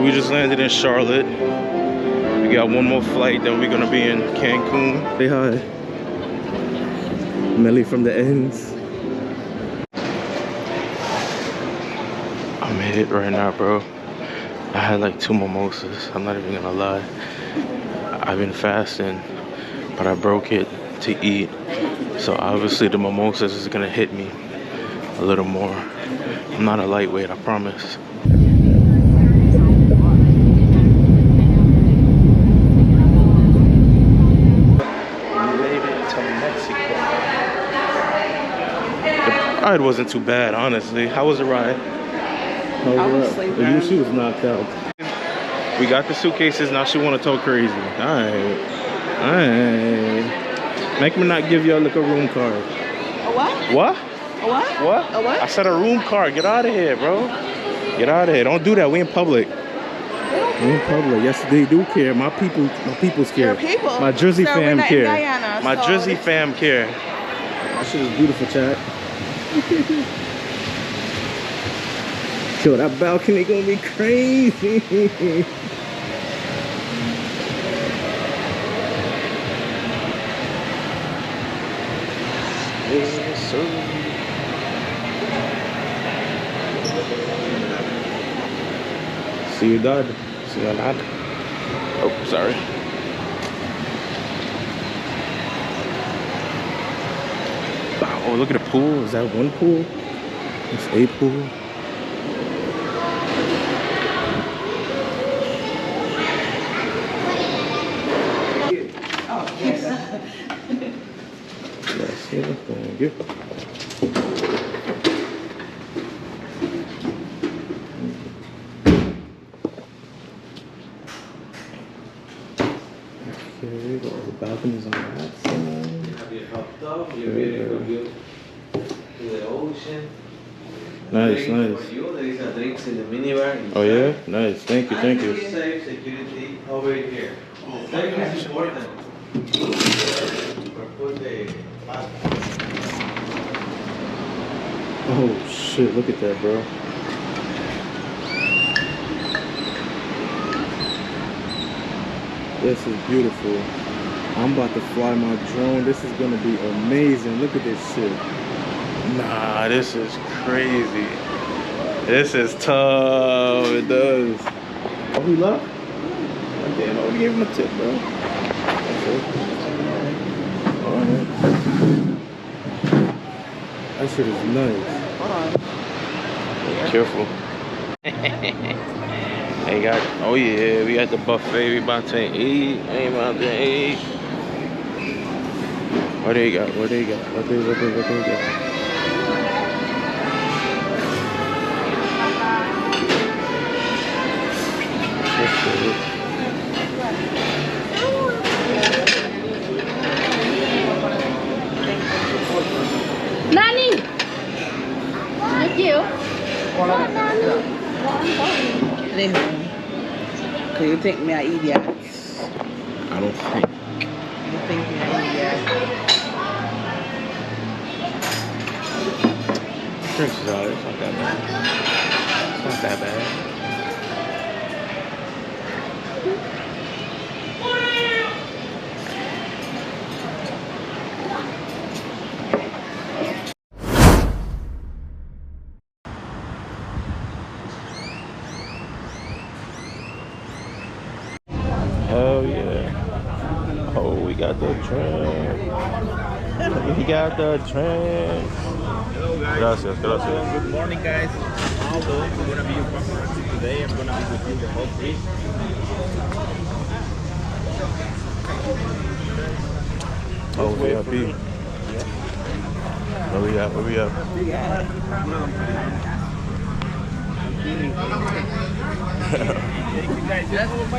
So we just landed in Charlotte. We got one more flight, then we're gonna be in Cancun. Say hi. Melly from the ends. I made it right now, bro. I had like 2 mimosas. I'm not even gonna lie. I've been fasting, but I broke it to eat. So obviously the mimosas is gonna hit me a little more. I'm not a lightweight, I promise. The ride wasn't too bad, honestly. How was the ride? I was sleeping. She was knocked out. We got the suitcases, now she want to talk crazy. Alright. Make me not give y'all like a room card. A what? What? A what? What? A what? I said a room card. Get out of here, bro. Get out of here. Don't do that. We in public. We in public. Yes, they do care. My people's care. Your people? My Jersey So fam care. Guyana, My so Jersey fam care. That shit is beautiful, chat. Yo, that balcony gonna be crazy. See you, Dad. See you, Dad. Oh, sorry. Oh, look at the pool. Is that one pool? It's a pool. Oh, yes. Yes, yeah, thank you. Okay, got all the balconies on that side. Have your hot tub, your beautiful view to the ocean. Nice, Drinks nice. For you. There is a drinks in the minibar. Oh yeah, nice. Thank you, thank you. Safe security over here. Safety is important. Put the Oh shit! Look at that, bro. This is beautiful. I'm about to fly my drone. This is gonna be amazing. Look at this shit. Nah, this is crazy. This is tough. It does. Oh, we left? Oh, damn, I gave him a tip, bro. Alright. That shit is nice. Hold on. Careful. They got, oh yeah, we got the buffet. We about to eat. Ain't about to eat. What they got? What they got? What they got? Nani? Not you. Listen, can you take me an idiot? I don't think. You think me an idiot? Drinks is alright. It's not that bad. It's not that bad. Hell yeah. Oh, we got the drink. We got the drink. Gracias, gracias. Good morning, guys. Aldo, I'm gonna be your paparazzi today. I'm gonna be with you the whole trip. Oh, VIP. Where we at? Where we at?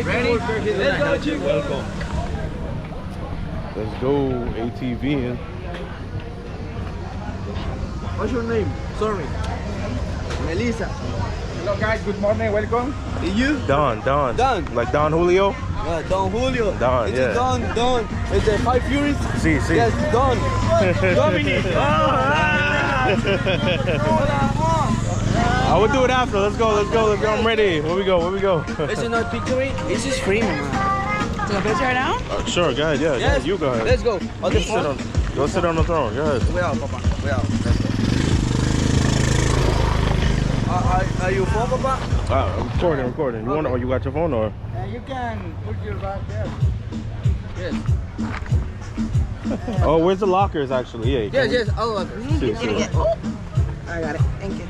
Ready? Let's go, Chico. Welcome. Let's go, ATV in. What's your name? Sorry. Melissa. Hello, guys. Good morning. Welcome. And you? Don. Don. Like Don Julio? Don Julio. Don, It's yeah. Don. It's the Five Furies. See. Yes, Don. Dominic. Oh, ah. Hola, I will do it after. Let's go. I'm ready. Where we go? Is it not picturing? This is free, mama. Take a picture right now? Sure, go ahead. Yeah, Yes. you go ahead. Let's go. On the phone. Go sit on the throne. Go ahead. Well, papa. Well, let's go. Are you phone, papa? I'm recording. You want? Or you got your phone or? You can put your back there. Yes. Oh, where's the lockers actually? Yeah. Yes. All of it. See. Oh, I got it. Thank you.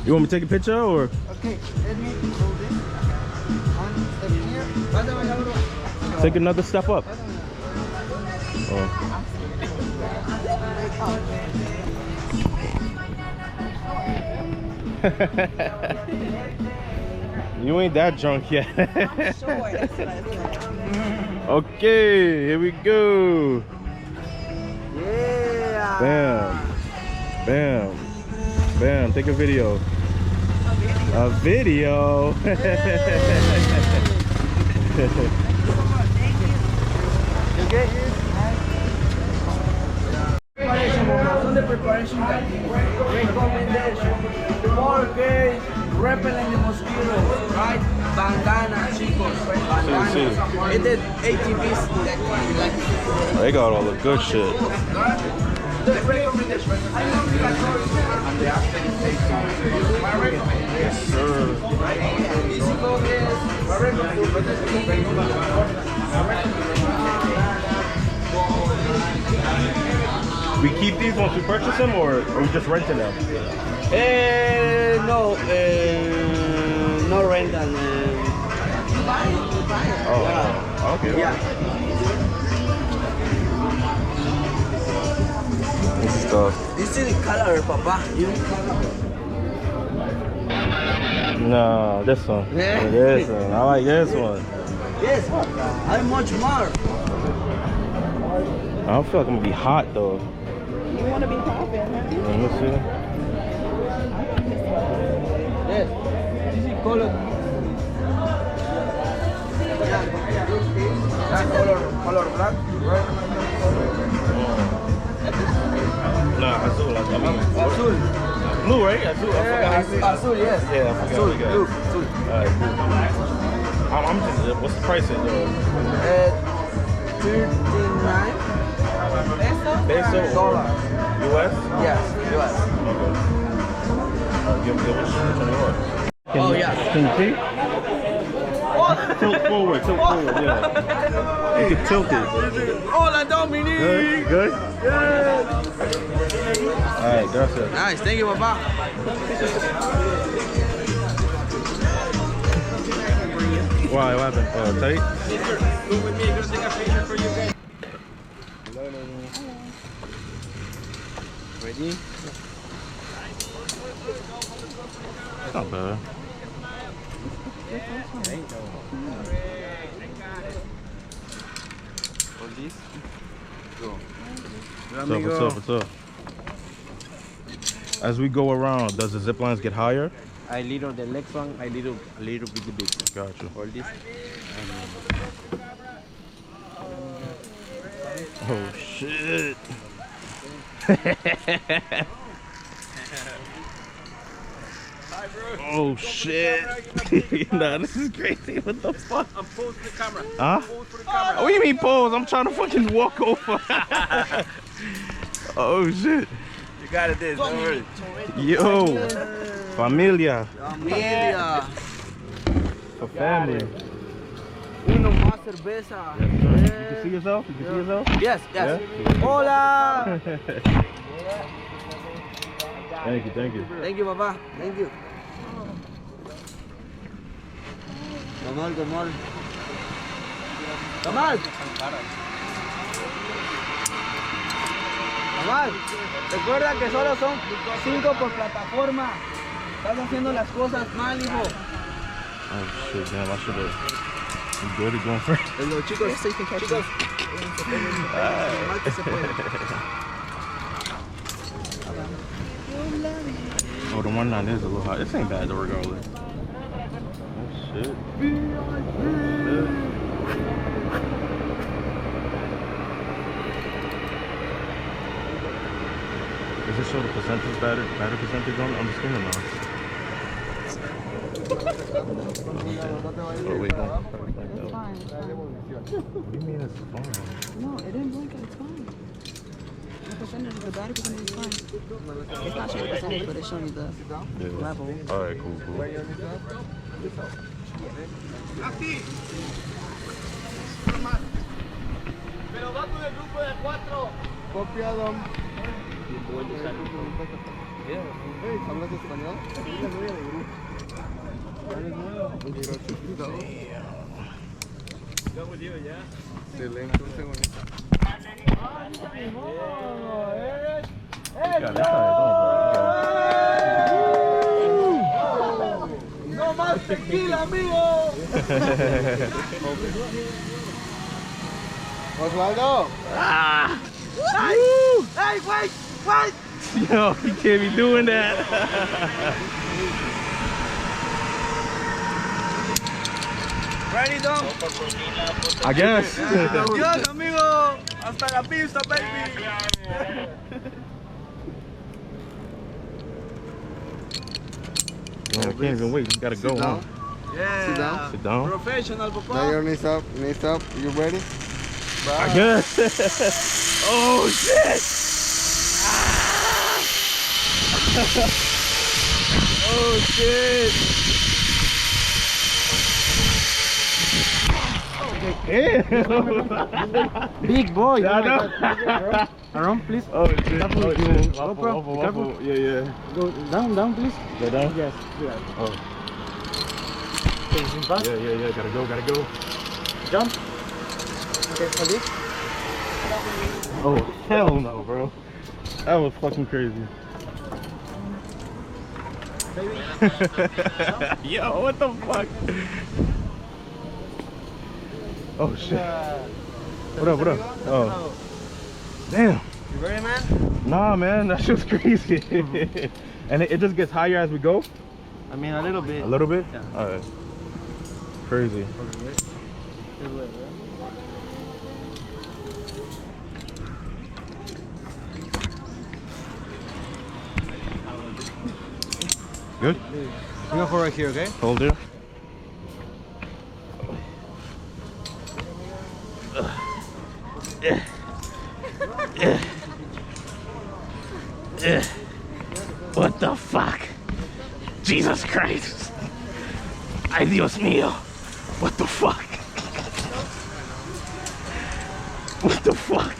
You want me to take a picture or? Okay, let me hold this. One step here. Take another step up. Oh. You ain't that drunk yet. Sure, that's what I said. Okay, here we go. Yeah. Bam. Take a video. A video. Okay. Son de preparation recommendation. 4K, repelling the mosquitoes, right? Bandana, chicos, bandana. Sí. It did ATVs. They got all the good shit. Yes, sir. We keep these once we purchase them, or we just renting them? No rental. Oh, okay. Yeah. This is tough. This is the color, papa. No, this one. Yeah. This one. I like this one. Yes, how much more? I don't feel like I'm gonna be hot though. You want to be popping, huh? Let me see. Yes. This is color. Color black. Nah, azul. I mean, Azul. blue, right? Azul. I forgot. Azul, yes. Yeah, I forgot. Azul, We got it. blue, azul. Alright, cool. I'm just. What's the price of the 39 peso? dollar. US? Yes, US. Okay. Give which one you want? Oh yeah. Can you see? Tilt forward, yeah. You can tilt it. Hola, Dominique. Good? Yes. Alright, gracias. Nice, thank you, papa. Why, what happened? Tight? Go with me. Gonna take a picture for you guys. Ready? Not bad. For this? Go. What's up? As we go around, does the zip lines get higher? I little the next one, I little bit the big. Gotcha. For this. Oh shit. Oh shit. Nah, this is crazy. What the fuck? I'm posing for the camera. Huh? Pose for the camera. What do you mean pose? I'm trying to fucking walk over. Oh shit. You got it this, don't worry. Yo. Familia. Familia. For family. Uno más cerveza. You can see yourself? You can see yourself? Yes, yes. Yeah? Hola. Thank you. Thank you, papa. Thank you. Gamal. Gamal, recuerda que solo son 5 por plataforma. Estás haciendo las cosas mal, hijo. Oh shit, damn, I should have. You good? You going first? Los chicos, So you can catch chicos. Mal que se puede. Oh, the 1.9 is a little hot. This ain't bad though, regardless. Oh shit. Does it show the percentage battery percentage on the screen or not? Oh, wait, no. It's fine. What do you mean it's fine? No, it didn't blink. It's fine. The percentage, the battery percentage is fine. It's not showing the percentage, but it's showing you the level. Alright, cool. Pero va con el grupo de 4. Copiado. ¿Hablas español? Go with you, yeah? Excelente, un segundito. ¡No más tequila, amigo! Osvaldo! Ah! Hey, wait! Yo, you can't be doing that. Ready, Dom? I guess. Adiós, amigo. Hasta la pista, baby. Man, I can't even wait. You gotta go, huh? Yeah. Sit down. Sit down. Professional, papa. Now your knees up. You ready? I guess. Oh shit! Oh shit! Big boy. Yeah, I know. Around, please. Oh shit! Oh shit! Careful. Yeah. Go down, please. Go down. Yes. Oh. Facing fast. Yeah. Gotta go. Jump. Okay, for this. Oh hell no, bro. That was fucking crazy. Yo, what the fuck? Oh shit. What up? Oh. Damn. You ready, man? Nah, man, that shit's crazy. And it just gets higher as we go? I mean, a little bit. A little bit? Yeah. Alright. Crazy. Good? We go for right here, okay? Hold it. What the fuck? Jesus Christ. Ay, Dios mío. What the fuck? What the fuck?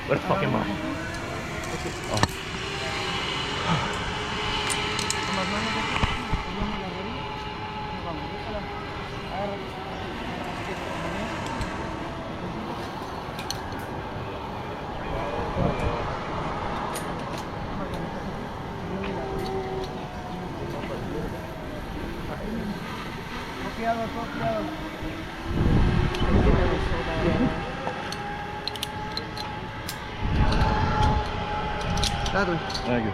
Where the fuck am I? Oh. That way. Thank you.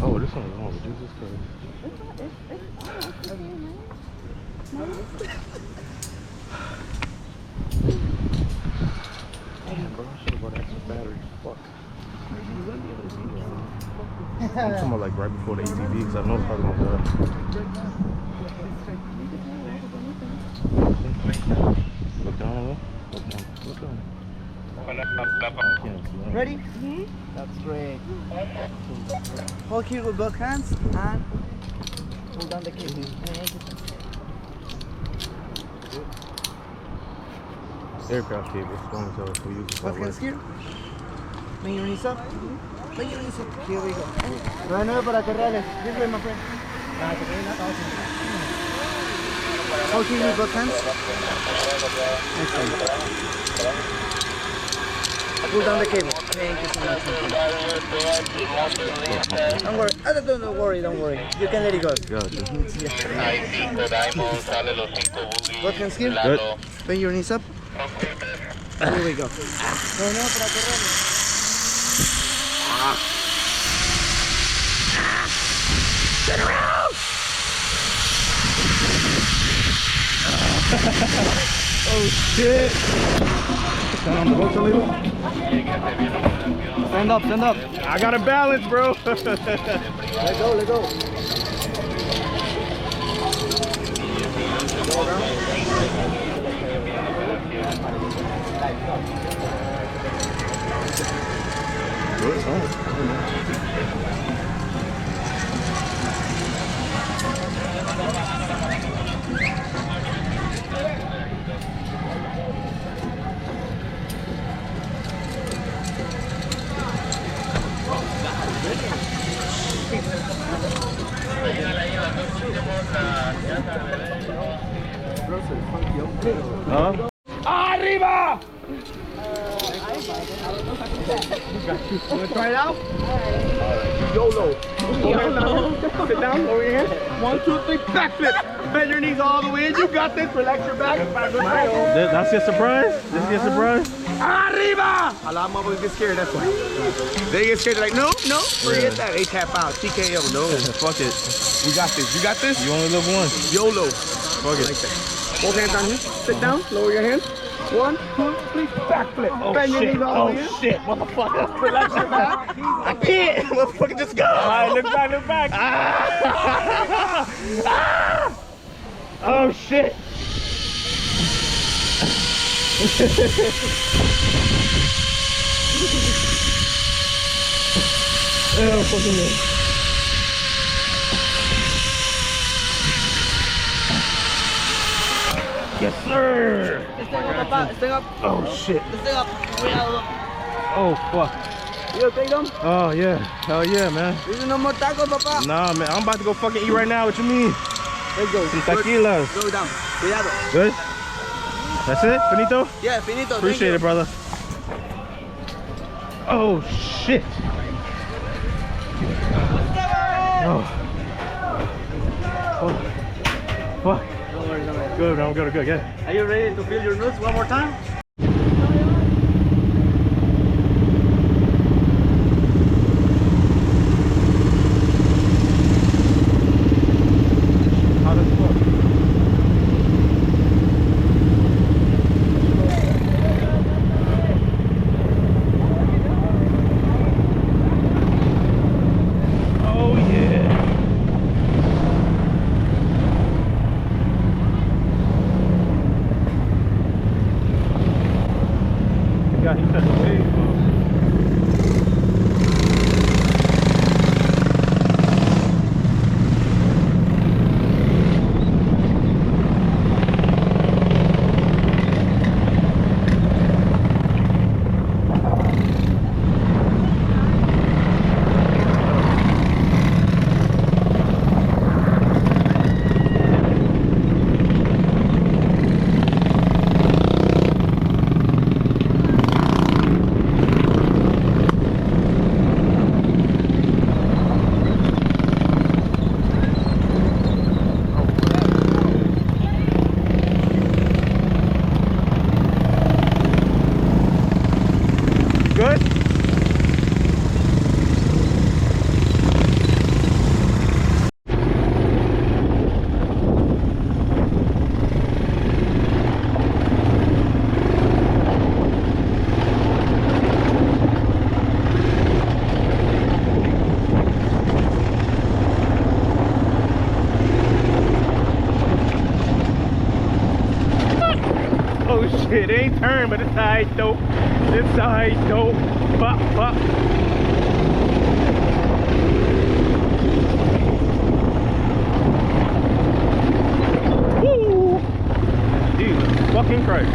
Oh, this one's wrong. Jesus Christ. Damn, bro, I should have brought extra batteries. Fuck. I'm talking about like right before the ATV because I know it's probably gonna die. Look down a little. Look down. I can't see. Ready? That's great. Hold here with both hands and pull down the cable. Aircraft cable. Don't tell us we use it. Both hands here. Bring your knees up. Bring your knees up. Here we go. No, no, para corrales. This way, my friend. Hold here with both hands. Excellent. Pull down the cable. Thank you so much. Don't worry. Don't worry. You can let it go. Gotcha. Both hands here. Good. Bring your knees up. Here we go. No, para correr. Turn around! Oh shit. Stand up, stand up. I got a balance, bro. Let go, let go. Huh? Arriba! Wanna try it out? YOLO. Sit down, lower your hand. 1, 2, 3, backflip. Bend your knees all the way in. You got this. Relax your back. That's your surprise? This is your surprise? Arriba! A lot of motherfuckers get scared, that's why. They get scared, they're like, no, forget that. They tap out, TKO, no. Fuck it. We got this. You got this? You only live once. YOLO. Fuck it. Like that. Both hands on here. Sit down, lower your hands. 1, 2, 3, backflip. Bend your knees all the way in. Shit, motherfucker. Relax your back. I can't. Motherfucker, just go. Alright, look back, look back. Oh shit. Oh, fucking man. Yes, sir. Stay up. Oh shit. Stay up. Oh fuck. You take them? Oh yeah. Hell yeah, man. There's no more tacos, papa. Nah, man. I'm about to go fucking eat right now. What you mean? Let's go. Some tequilas. Go down. Cuidado. Good. That's it, finito. Yeah, finito. Appreciate it, brother. Oh shit. Oh. Fuck. Fuck. Good, I'm good, good, yeah. Are you ready to feel your nose one more time? How does it look? Oh yeah. Yeah, he said way good. Oh shit, it ain't turn, but it's alright though. It's alright though. Pop, pop. Woo! Jesus fucking Christ.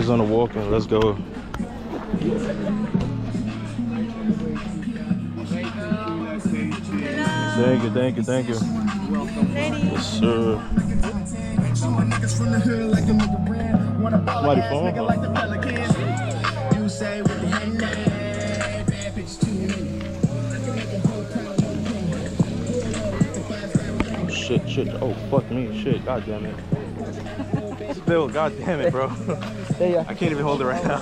Arizona walking. Let's go. Thank you, thank you, thank you. Yes, sir. Somebody phone? Oh, shit. Oh, fuck me. Shit, god damn it. Spill, god damn it, bro. I can't even hold it right now.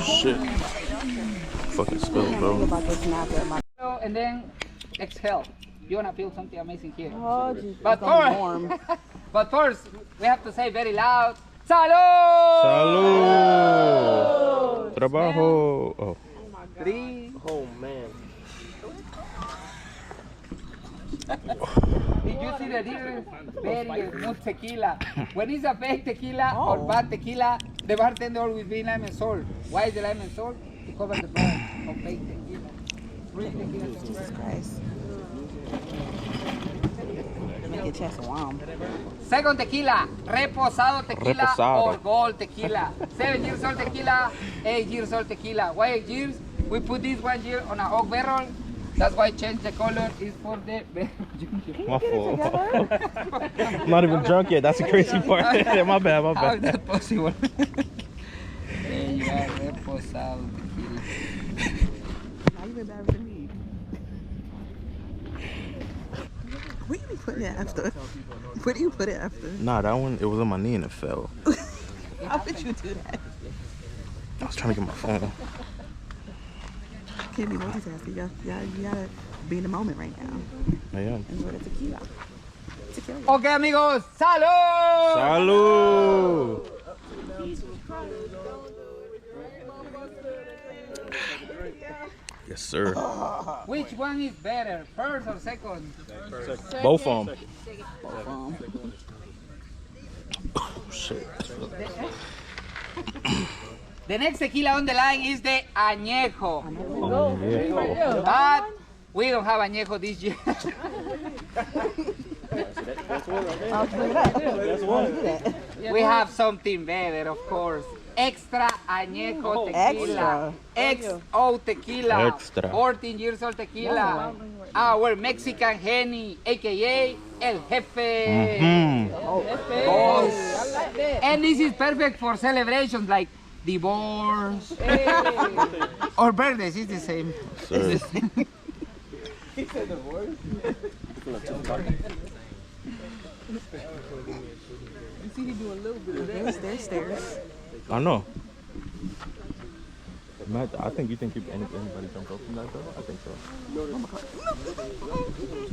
Shit. Fucking spill, bro. And then exhale. You wanna feel something amazing here. Oh, geez. But It's gonna be warm. but first, we have to say very loud, Salud! Salud! Trabajo. Oh. 3. Oh man. Did you see the difference? Very good tequila. When it's a fake tequila or bad tequila, the bartender always be lemon salt. Why is the lemon salt? To cover the burn of fake tequila. Real tequila. Jesus Christ. Make your chest warm. Second tequila, reposado tequila Reposado. or gold tequila. 7 years old tequila, 8 years old tequila. Why 8 years? We put this 1 year on a oak barrel. That's why change the color is for the My fault. I'm not even drunk yet. That's the crazy part. My bad, my How is bad. that possible? There you are, reposado tequila. Now you been better than me. Where do you put it after? Where do you put it after? Nah, that one, it was on my knee and it fell. How would you do that? I was trying to get my phone. Can't be multitasking. You gotta be in the moment right now. I am. Enjoy the tequila. Tequila. Okay, amigos, salud! Salud! Yes, sir. Which one is better, first or second? Both of them. Oh, shit. The next tequila on the line is the añejo. Oh, yeah. But we don't have añejo this year. We have something better, of course. Extra añejo tequila. XO tequila. Extra. 14 years old tequila. Our Mexican Henny, aka El Jefe. Boss. And this is perfect for celebrations like divorce or birthdays. It's the same. Sir. He said divorce. You see he do a little bit of that. There's stairs. I know. Matt, I think you think anybody jumped up from that though? I think so.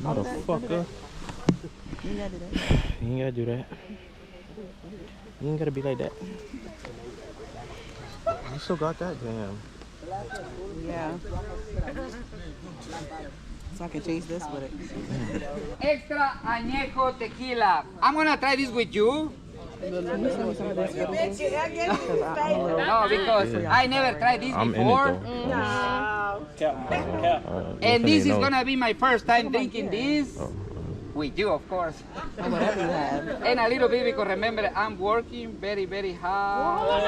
Motherfucker. You gotta do that. You ain't gotta do that. You ain't gotta be like that. You still got that? Damn. Yeah. So I can chase this with it. Extra añejo tequila. I'm gonna try this with you. Can you send me some of this? No, because I never tried this I'm before. in it though. And this is gonna be my first time drinking this. With you, of course. Whatever you have. And a little bit because remember, I'm working very, very hard.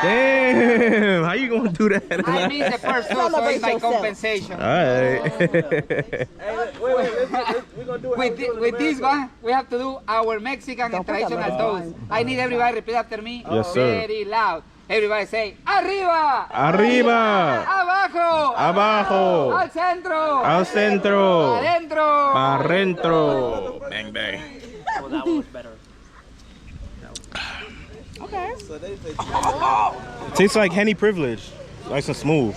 Damn, how you gonna do that? I mean the first two, so it's my compensation. Alright. We're gonna do it. With this one, we have to do our Mexican and traditional toast. I need everybody to repeat after me. Yes, sir. Very loud. Everybody say, arriba, Arriba, abajo, abajo, al centro, al centro, adentro. pa' dentro. Bang, bang. Well, that one was better. Okay. Tastes like Henny privilege. Nice and smooth.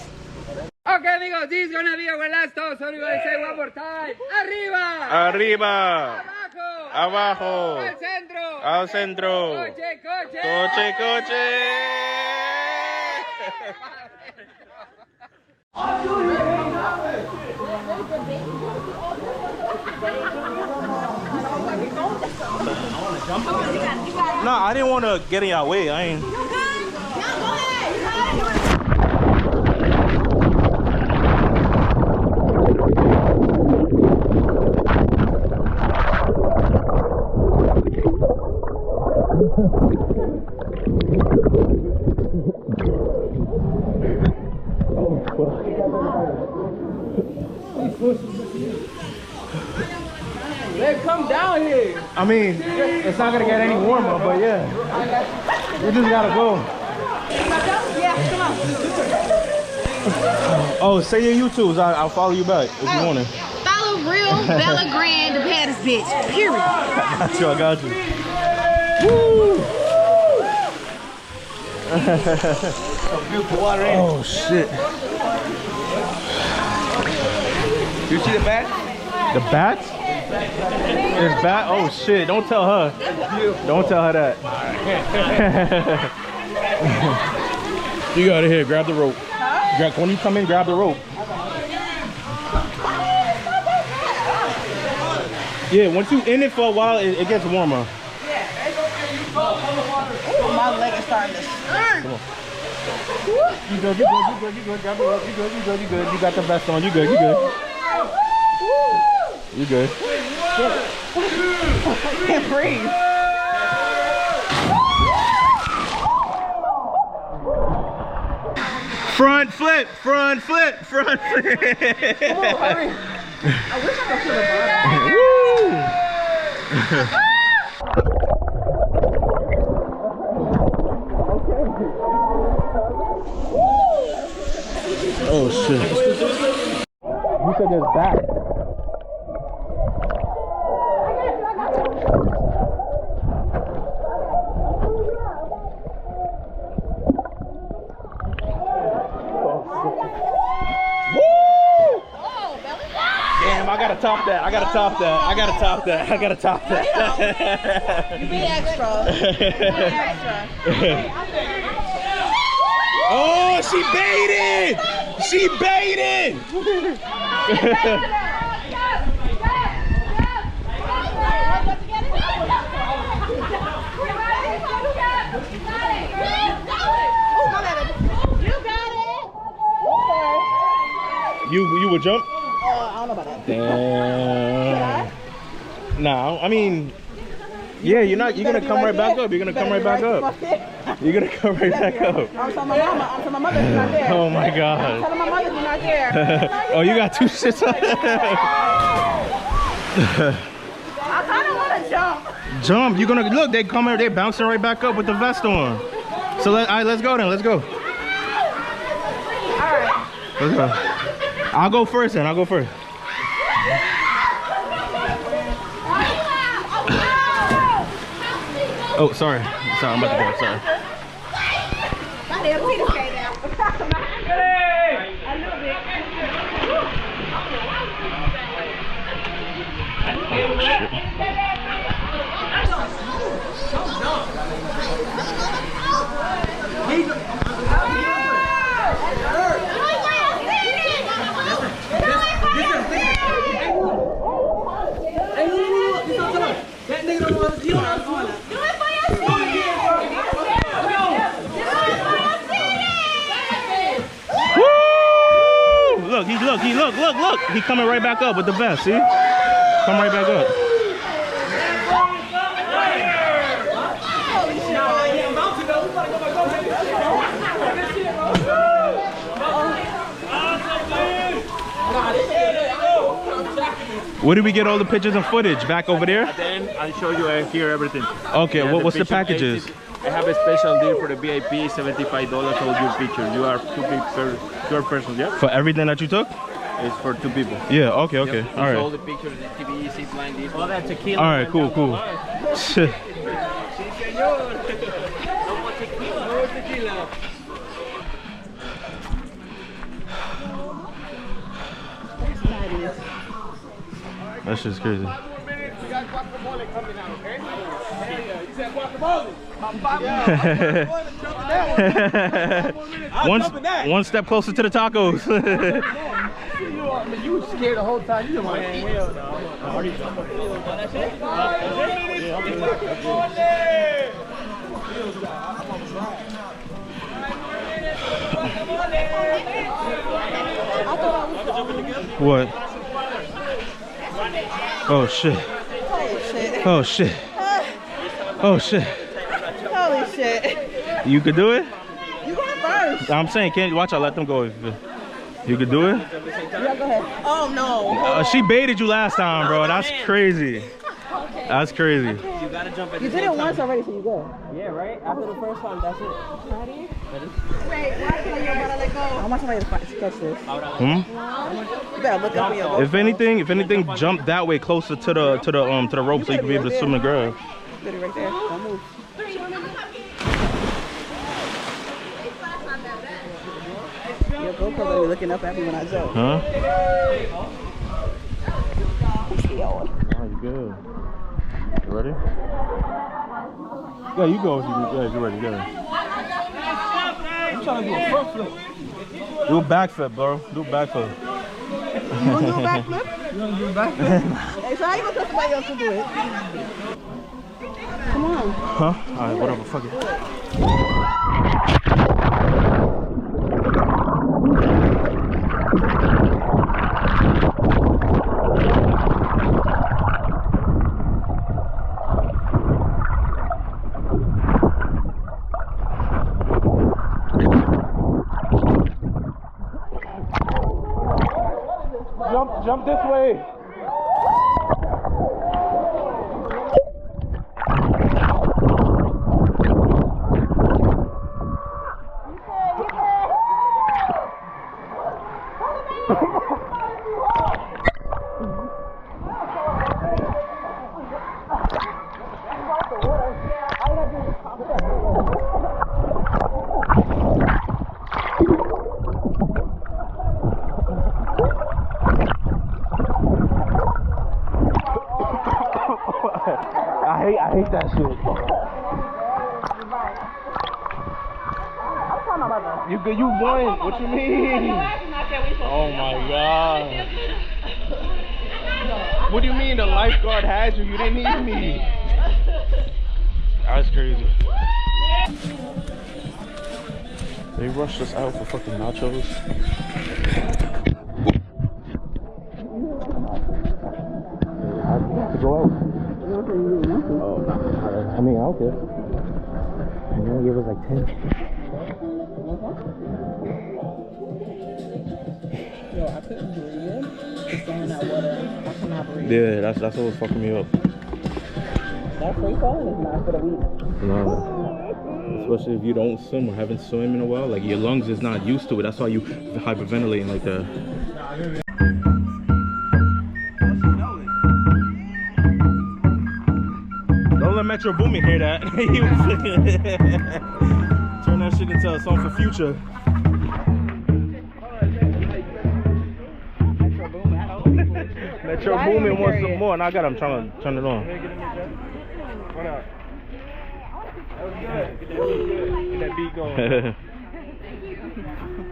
Okay, amigos, this is gonna be our last toast. So everybody say one more time. Arriba, Arriba, abajo, abajo, al centro, al centro. coche, coche. Coche, coche. No, I didn't want to get in your way. I ain't. Let's come down here. I mean, it's not gonna get any warmer, but yeah. We just gotta go. Yeah, come on. Oh, say your YouTubes. I'll follow you back if you want to. Follow Real Bella Grand, the baddest bitch. Period. I got you. Woo! Oh shit. You see the bat? The bats? There's bat? Oh shit, don't tell her. Don't tell her that. You got it here, grab the rope. When you come in, grab the rope. Yeah, once you in it for a while, it gets warmer. My leg is starting to stir. Come on. You good, you good, you good, you good. Grab the rope, you good, you good, you good. You got the vest on, you good, you good. You good. I can't breathe. Front flip, front flip, front flip. Come on, hurry. I wish I could feel the bottom. Woo! Oh shit. You said there's bat. Damn, I gotta top that. I gotta top that. I gotta top that. I gotta top that. Be extra. Be extra. Oh, she baited! She baited! You would jump? I don't know about that. Damn. Nah, I mean, yeah, you're gonna come right back up. You're gonna come right back up. You're gonna come right back up. I'm telling my mama, I'm telling my mother you're not there. Oh my I'm god. telling my mother you're not there. Oh, you got two shits on. I kind of want to jump. Jump. You're gonna look. They coming. They bouncing right back up with the vest on. So all right, let's go then. Let's go. All right. Let's go. I'll go first then. I'll go first. Oh, sorry. Sorry, I'm about to go. Sorry. My damn Peter came down. A little bit. That nigga don't want to deal with us. Look, look. He coming right back up with the vest, see? Come right back up. Where did we get all the pictures and footage? Back over there? Then I'll show you here everything. Okay, Yeah, what's the picture packages? I have a special deal for the VIP, $75 all your pictures. You are two person, yeah? For everything that you took? It's for two people. Yeah, okay. All All right. the pictures, the TV, Ziplining, this. All that tequila. All right, cool. Shit. That shit's crazy. once one step closer to the tacos. You were scared the whole time. You didn't want to eat. What? Oh shit. Oh shit. Oh shit. Holy shit. You could do it? You going first. I'm saying, can't watch out, let them go. You could do it? Yeah, go ahead. Oh, no. She baited you last time, bro. That's crazy. That's crazy. You gotta jump at the You did it once already, so you go. Yeah, right? After the first time, that's it. Ready? Wait, why are you about to let go? I want somebody to catch this. Hmm? You better look up in your If anything, jump that way closer to the rope so you can be able to swim and grab. Put it right there. Don't move. Your GoPro gonna be looking up at me when I jump. Huh? Yo. Oh, you good. You ready? Yeah, you go. Yeah, you're ready. Go. I'm trying to do a front flip. Do a backflip, bro. Do a backflip. You gonna do a backflip? You want to do a backflip? Hey, so how you gonna tell somebody else to do it? Come on. Huh? Alright, whatever. Fuck it. Jump this way. I hate that shit. You won. What you mean? Oh my god. What do you mean the lifeguard had you? You didn't need me. That's crazy. They rushed us out for fucking nachos. I have to go out. Oh, I mean, I don't care. And you only give us like 10. Yo, I couldn't breathe. Just standing that water. I cannot breathe. Yeah, that's what was fucking me up. That free falling is not for the weak. No. Especially if you don't swim or haven't swum in a while, like your lungs is not used to it. That's why you hyperventilating like that. Don't let Metro Boomin hear that. Turn that shit into a song for Future. Metro Boomin wants some more, and I got him trying to turn it on. What up? That was good. Get that beat going.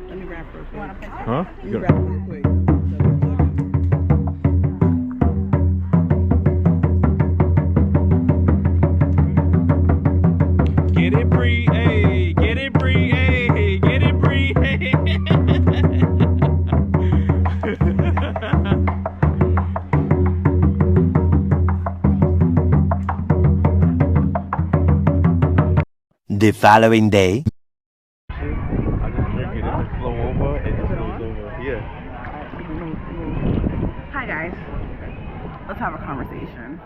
Let me grab real quick. Huh? Let me grab real quick. Get it free, hey, get it free, hey, get it free, hey. The following day. I just drink it, if it flow over, it just goes over here. Hi guys. Let's have a conversation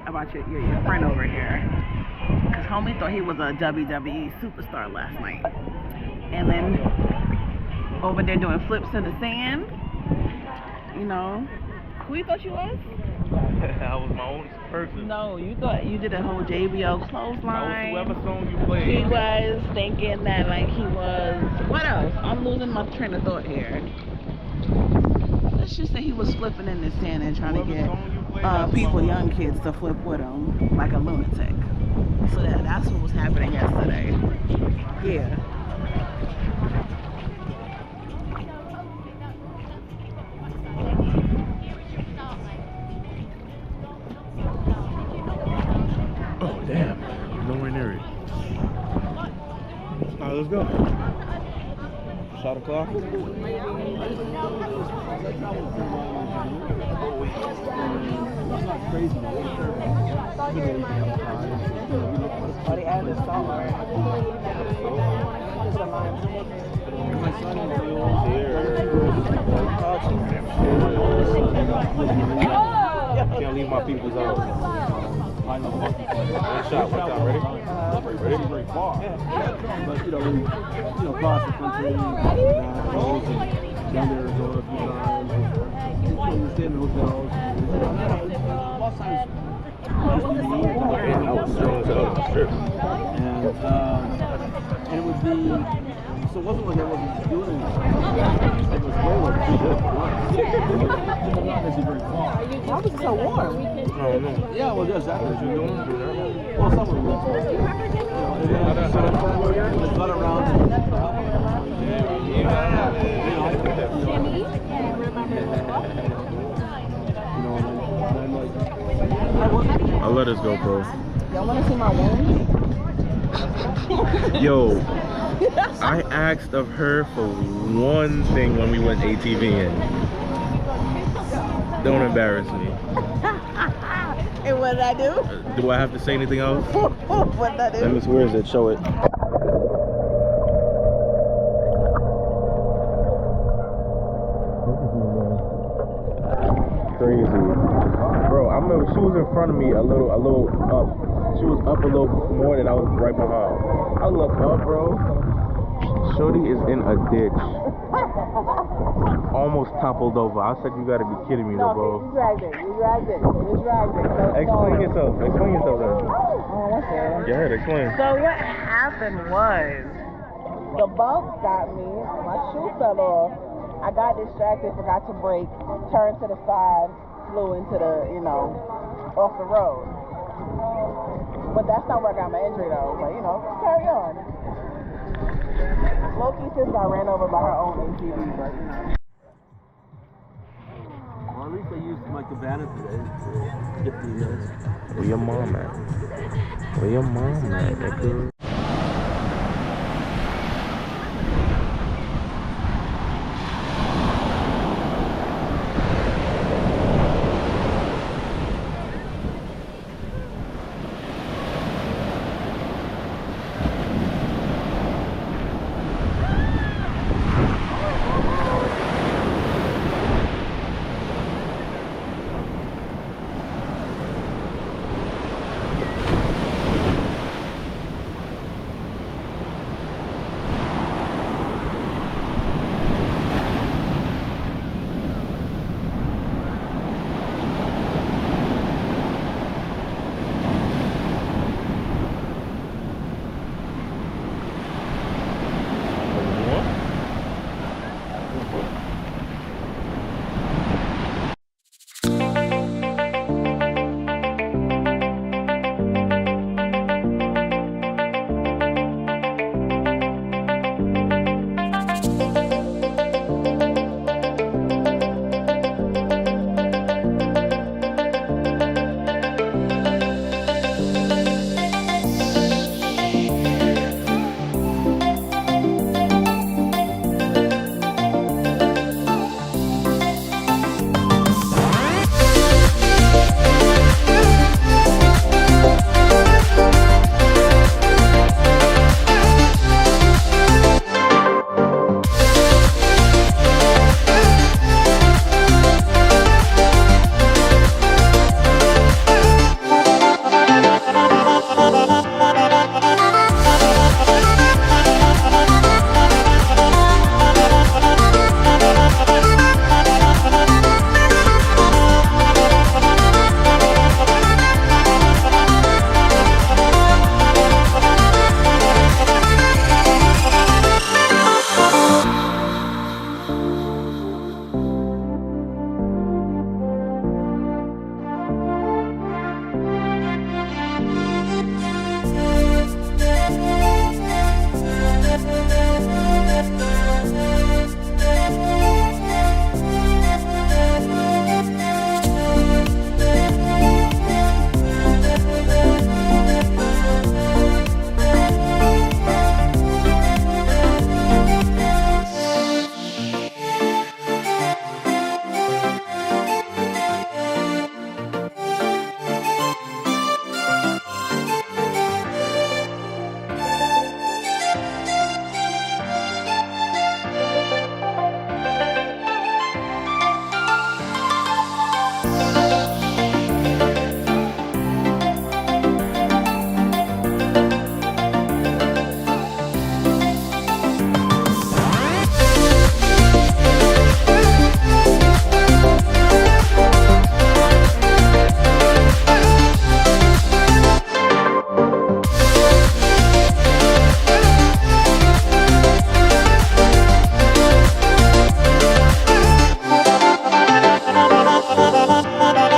about your friend over here. Cause homie thought he was a WWE superstar last night. And then over there doing flips in the sand. You know, who you thought you was? I was my own person. No, you thought you did a whole JBL clothesline. I was whoever song you played. He was thinking that like he was, what else? I'm losing my train of thought here. Let's just say he was flipping in the sand and trying to get people, young kids, to flip with him like a lunatic. So that's what was happening yesterday. Yeah. Oh damn, nowhere near it. Alright, let's go. shot o'clock. Oh, they added salt already. Just a lime. Can't leave my people's out. One shot, one time, ready? Ready? Very far. But you know, across the country, down there Arizona a few times. You stay in the hotels. Lots of times. And it would be, so it wasn't like I wasn't doing anything. It was way more than not very far. Why was it so warm? Yeah, well, just that. Well, some of them. And then the cut around. I'll let us go, bro. Y'all want to see my wound? Yo, I asked of her for one thing when we went ATVing. Don't embarrass me. And what did I do? Do I have to say anything else? What did I do? Let me see, where is it? Show it. Crazy. Bro, I remember she was in front of me a little up. She was up a little more than I was right behind. I look up, bro. Shorty is in a ditch. Almost toppled over. I said, you gotta be kidding me, though, bro. You dragged it. Explain yourself then. Oh, what's that? Go ahead, explain. So what happened was, the bump got me, my shoe fell off, I got distracted, forgot to brake, turned to the side, flew into the, off the road. But that's not where I got my injury though, but carry on. Loki just got ran over by her own ATV, but Or at least I used my cabana today for 15 minutes. Where your mom at? Where your mom at, nigga?